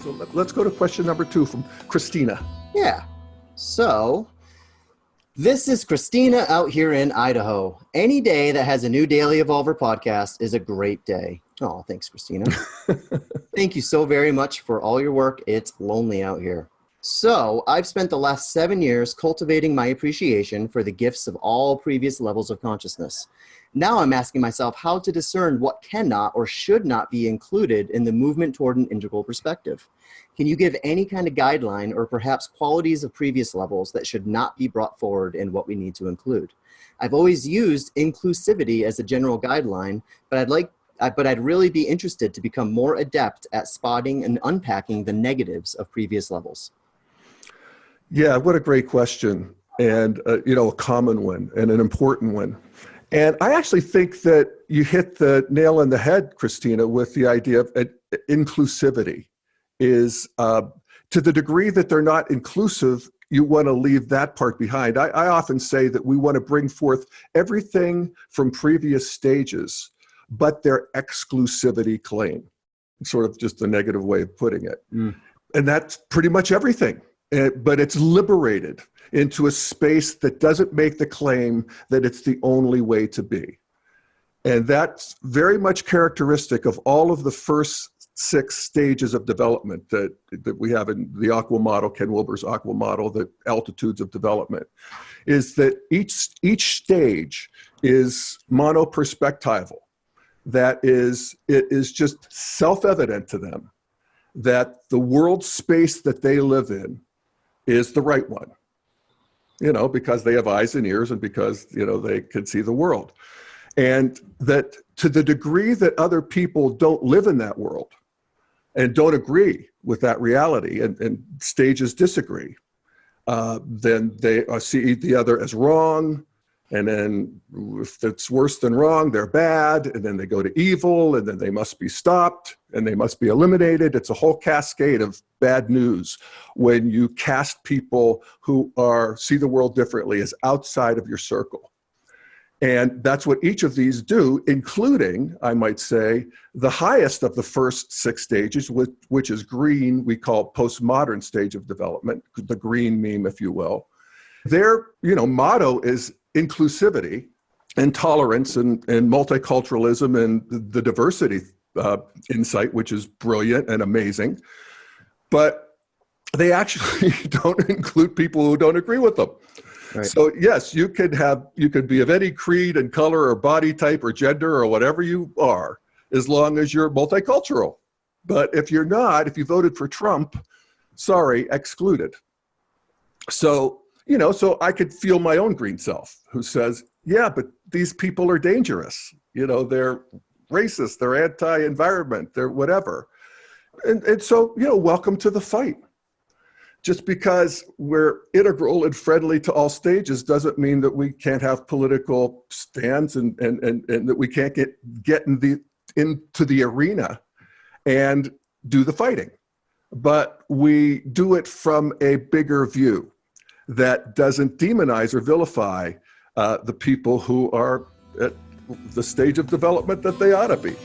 So let's go to question number 2 from Christina. Yeah. So this is Christina out here in Idaho. Any day that has a new Daily Evolver podcast is a great day. Oh, thanks, Christina. Thank you so very much for all your work. It's lonely out here. So I've spent the last 7 years cultivating my appreciation for the gifts of all previous levels of consciousness. Now I'm asking myself how to discern what cannot or should not be included in the movement toward an integral perspective. Can you give any kind of guideline or perhaps qualities of previous levels that should not be brought forward in what we need to include? I've always used inclusivity as a general guideline, but I'd really be interested to become more adept at spotting and unpacking the negatives of previous levels. Yeah, what a great question. And, a common one and an important one. And I actually think that you hit the nail on the head, Christina, with the idea of inclusivity is to the degree that they're not inclusive, you want to leave that part behind. I often say that we want to bring forth everything from previous stages, but their exclusivity claim. Sort of just a negative way of putting it. And that's pretty much everything. But it's liberated into a space that doesn't make the claim that it's the only way to be. And that's very much characteristic of all of the first 6 stages of development that we have in the Aqua model, Ken Wilber's Aqua model, the altitudes of development, is that each stage is monoperspectival. That is, it is just self-evident to them that the world space that they live in is the right one, because they have eyes and ears and because, they can see the world. And that to the degree that other people don't live in that world and don't agree with that reality and stages disagree, then they see the other as wrong. And then if it's worse than wrong, they're bad. And then they go to evil, and then they must be stopped and they must be eliminated. It's a whole cascade of bad news when you cast people who see the world differently as outside of your circle. And that's what each of these do, including, I might say, the highest of the first 6 stages, which is green, we call postmodern stage of development, the green meme, if you will. Their motto is inclusivity and tolerance and multiculturalism and the diversity insight, which is brilliant and amazing. But they actually don't include people who don't agree with them. Right. So yes, you could be of any creed and color or body type or gender or whatever you are, as long as you're multicultural. But if you're not, if you voted for Trump, sorry, excluded. So I could feel my own green self who says, yeah, but these people are dangerous. They're racist, they're anti-environment, they're whatever. And so, welcome to the fight. Just because we're integral and friendly to all stages doesn't mean that we can't have political stands and that we can't get into the arena and do the fighting. But we do it from a bigger view that doesn't demonize or vilify the people who are at the stage of development that they ought to be.